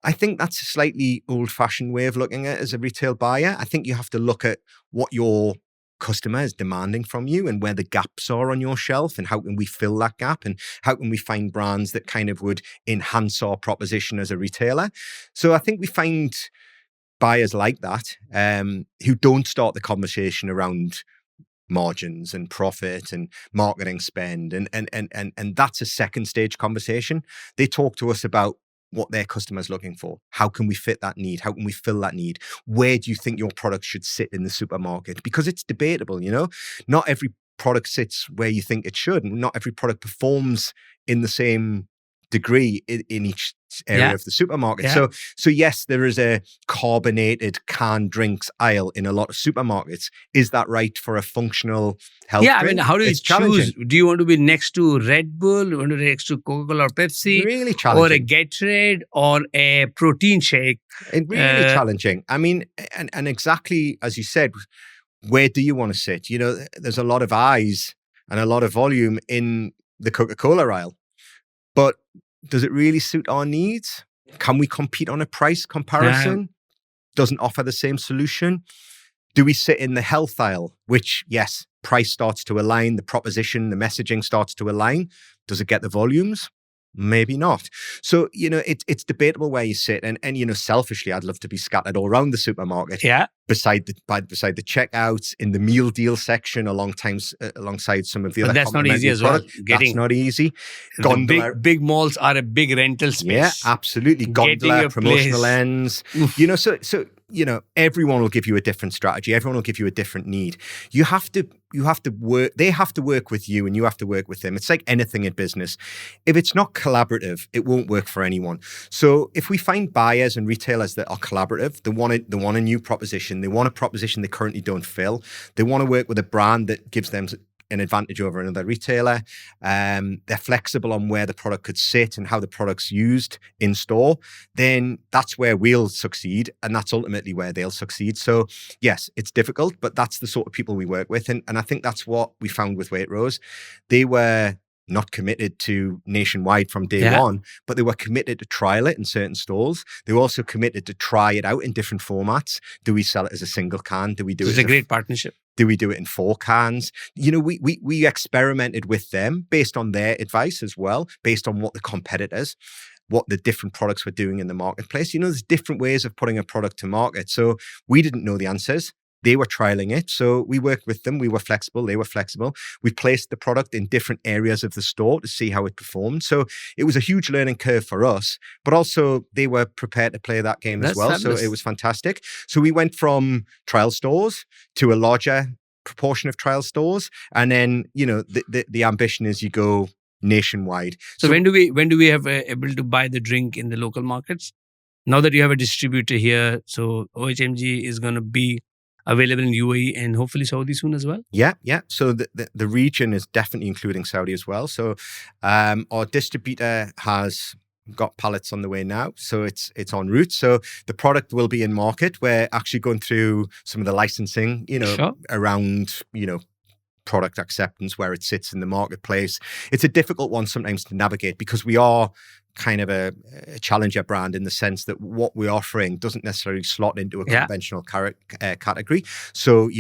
I think that's a slightly old-fashioned way of looking at it as a retail buyer. I think you have to look at what your customer is demanding from you and where the gaps are on your shelf and how can we fill that gap and how can we find brands that kind of would enhance our proposition as a retailer. So I think we find buyers like that who don't start the conversation around margins and profit and marketing spend and that's a second stage conversation. They talk to us about what their customer's looking for. How can we fit that need? How can we fill that need? Where do you think your product should sit in the supermarket? Because it's debatable, Not every product sits where you think it should, and not every product performs in the same degree in each area of the supermarket. So yes, there is a carbonated canned drinks aisle in a lot of supermarkets. Is that right for a functional health drink? I mean, how do you choose? Do you want to be next to Red Bull? Do you want to be next to Coca-Cola or Pepsi? Really challenging. Or a Gatorade or a protein shake? Really challenging. I mean, and exactly as you said, where do you want to sit? There's a lot of eyes and a lot of volume in the Coca-Cola aisle. But does it really suit our needs? Can we compete on a price comparison? Doesn't offer the same solution. Do we sit in the health aisle, which, yes, price starts to align, the proposition, the messaging starts to align. Does it get the volumes? Maybe not. So, it's debatable where you sit. And selfishly, I'd love to be scattered all around the supermarket. Yeah. Beside the checkouts, in the meal deal section, alongside some of the other. That's not easy as well. That's not easy. Gondola. Big malls are a big rental space. Yeah, absolutely. Gondola, promotional ends. So everyone will give you a different strategy. Everyone will give you a different need. You have to work. They have to work with you, and you have to work with them. It's like anything in business. If it's not collaborative, it won't work for anyone. So if we find buyers and retailers that are collaborative, they want a new proposition. They want a proposition they currently don't fill. They want to work with a brand that gives them an advantage over another retailer. They're flexible on where the product could sit and how the product's used in store. Then that's where we'll succeed, and that's ultimately where they'll succeed. So yes, it's difficult, but that's the sort of people we work with, and I think that's what we found with Waitrose. They were not committed to nationwide from day one, but they were committed to trial it in certain stores. They were also committed to try it out in different formats. Do we sell it as a single can? Do we do it? It's a great partnership. Do we do it in 4 cans? We experimented with them based on their advice as well, based on what the competitors, what the different products were doing in the marketplace. There's different ways of putting a product to market. So we didn't know the answers. They were trialing it. So we worked with them. We were flexible. They were flexible. We placed the product in different areas of the store to see how it performed. So it was a huge learning curve for us, but also they were prepared to play that game as well. Fabulous. So it was fantastic. So we went from trial stores to a larger proportion of trial stores. And then, the ambition is you go nationwide. So when do we have able to buy the drink in the local markets? Now that you have a distributor here, so OHMG is going to be available in UAE and hopefully Saudi soon as well? Yeah. So the region is definitely including Saudi as well. So our distributor has got pallets on the way now. So it's en route. So the product will be in market. We're actually going through some of the licensing, around, product acceptance, where it sits in the marketplace. It's a difficult one sometimes to navigate because we are kind of a challenger brand in the sense that what we're offering doesn't necessarily slot into a conventional category. So,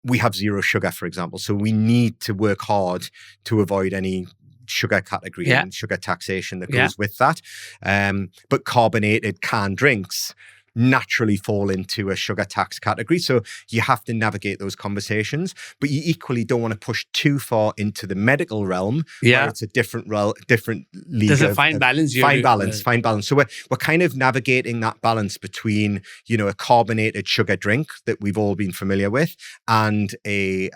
we have zero sugar, for example. So we need to work hard to avoid any sugar category and sugar taxation that goes with that. But carbonated canned drinks, naturally fall into a sugar tax category. So you have to navigate those conversations, but you equally don't want to push too far into the medical realm where it's a different league. There's a fine balance. Fine balance. So we're kind of navigating that balance between, a carbonated sugar drink that we've all been familiar with and a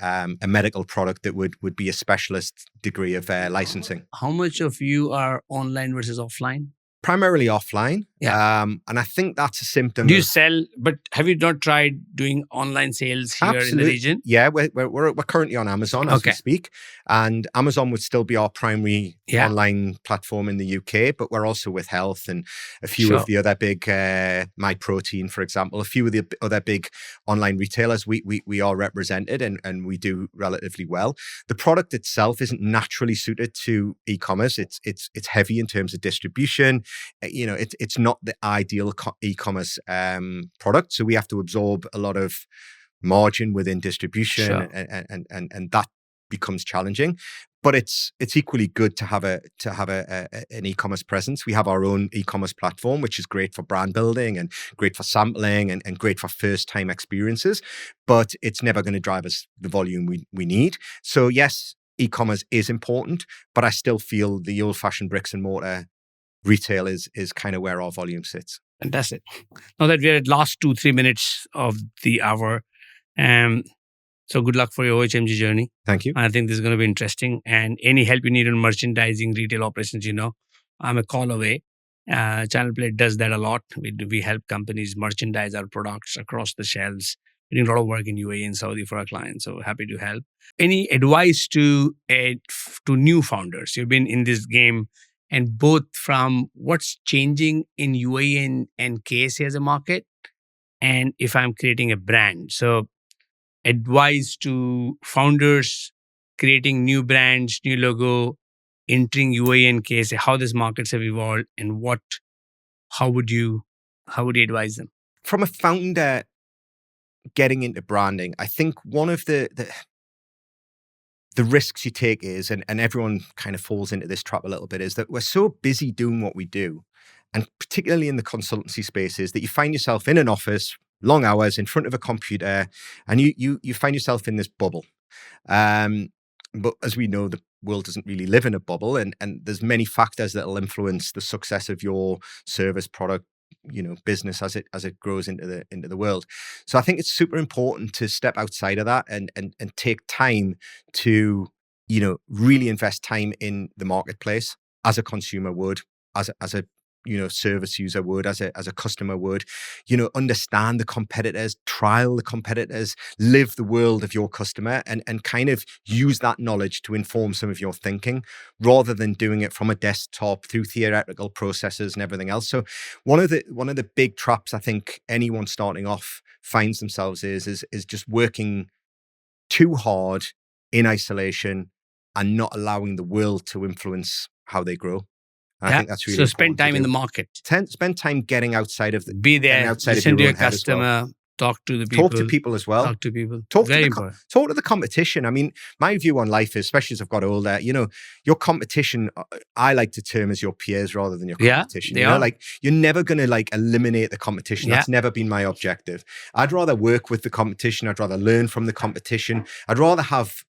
medical product that would be a specialist degree of licensing. How much of you are online versus offline? Primarily offline. Yeah. And I think that's a symptom. Do you sell, but have you not tried doing online sales here in the region? Yeah, we're currently on Amazon as we speak. And Amazon would still be our primary online platform in the UK, but we're also with Health and a few of the other big, MyProtein, for example, a few of the other big online retailers we are represented and we do relatively well. The product itself isn't naturally suited to e-commerce. It's heavy in terms of distribution. It's not the ideal e-commerce product, so we have to absorb a lot of margin within distribution, and that becomes challenging. But it's equally good to have an e-commerce presence. We have our own e-commerce platform, which is great for brand building and great for sampling and great for first time experiences. But it's never going to drive us the volume we need. So yes, e-commerce is important, but I still feel the old-fashioned bricks and mortar retail is kind of where our volume sits. Fantastic. Now that we're at last 2-3 minutes of the hour, so good luck for your OHMG journey. Thank you. I think this is going to be interesting. And any help you need on merchandising, retail operations, I'm a call away. Channel Play does that a lot. We help companies merchandise our products across the shelves. We're doing a lot of work in UAE and Saudi for our clients, so happy to help. Any advice to new founders? You've been in this game, and both from what's changing in UAE and KSA as a market, and if I'm creating a brand. So advice to founders creating new brands, new logo, entering UAE and KSA, how these markets have evolved, and how would you advise them? From a founder getting into branding, I think one of the risks you take is, and everyone kind of falls into this trap a little bit, is that we're so busy doing what we do, and particularly in the consultancy spaces, that you find yourself in an office, long hours in front of a computer, and you find yourself in this bubble. But as we know, the world doesn't really live in a bubble, and there's many factors that will influence the success of your service, product, business as it grows into the world. So I think it's super important to step outside of that and take time to really invest time in the marketplace as a consumer would, as a service user would, as a customer would, understand the competitors, trial the competitors, live the world of your customer, and kind of use that knowledge to inform some of your thinking, rather than doing it from a desktop through theoretical processes and everything else. So one of the big traps I think anyone starting off finds themselves is just working too hard in isolation and not allowing the world to influence how they grow. I think that's really so spend time in the market. Spend time getting outside of be there, listen to your customer, talk to the people. Talk to people as well. Talk to people. Talk to the competition. I mean, my view on life is, especially as I've got older, your competition, I like to term as your peers rather than your competition. Like you're never going to eliminate the competition. That's never been my objective. I'd rather work with the competition. I'd rather learn from the competition. I'd rather have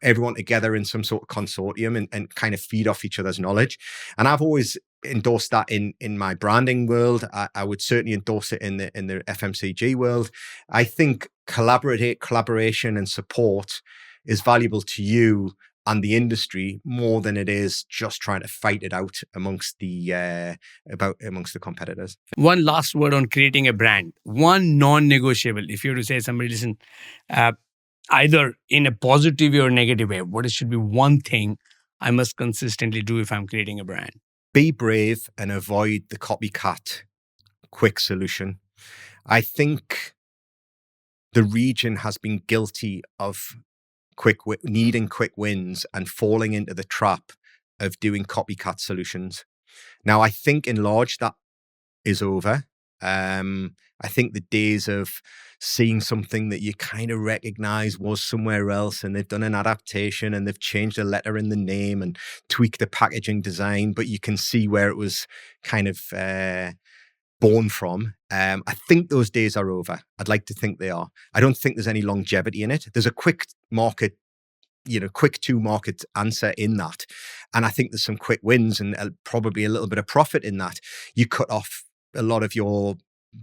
everyone together in some sort of consortium and kind of feed off each other's knowledge. And I've always endorsed that in my branding world. I would certainly endorse it in the FMCG world. I think collaboration and support is valuable to you and the industry more than it is just trying to fight it out amongst the competitors. One last word on creating a brand. One non-negotiable. If you were to say somebody, listen, either in a positive or negative way, what should be one thing I must consistently do if I'm creating a brand? Be brave and avoid the copycat quick solution. I think the region has been guilty of needing quick wins and falling into the trap of doing copycat solutions. Now, I think in large that is over. I think the days of seeing something that you kind of recognize was somewhere else and they've done an adaptation and they've changed a letter in the name and tweaked the packaging design, but you can see where it was kind of born from, I think those days are over. I'd like to think they are. I don't think there's any longevity in it. There's a quick market, quick to market answer in that. And I think there's some quick wins and probably a little bit of profit in that. You cut off a lot of your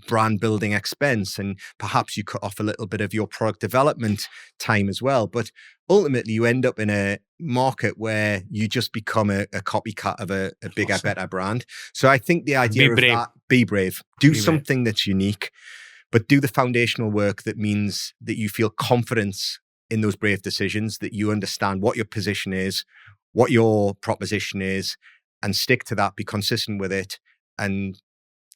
brand building expense, and perhaps you cut off a little bit of your product development time as well. But ultimately, you end up in a market where you just become a copycat of a bigger, Awesome. better brand. So I think the idea of brave. that, be brave, do Be brave. something that's unique, but do the foundational work that means that you feel confidence in those brave decisions, that you understand what your position is, what your proposition is, and stick to that, be consistent with it, and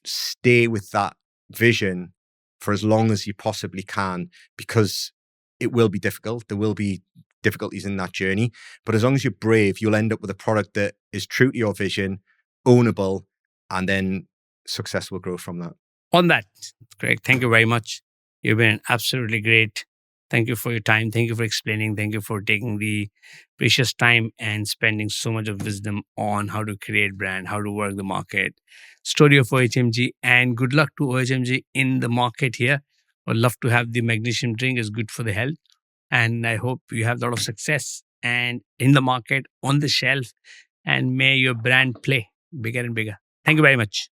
stay with that vision for as long as you possibly can, because it will be difficult. There will be difficulties in that journey. But as long as you're brave, you'll end up with a product that is true to your vision, ownable, and then success will grow from that. On that, Craig, thank you very much. You've been absolutely great. Thank you for your time. Thank you for explaining. Thank you for taking the precious time and spending so much of wisdom on how to create brand, how to work the market, story of OHMG, and good luck to OHMG in the market here. I'd love to have the magnesium drink. It's good for the health. And I hope you have a lot of success and in the market, on the shelf, and may your brand play bigger and bigger. Thank you very much.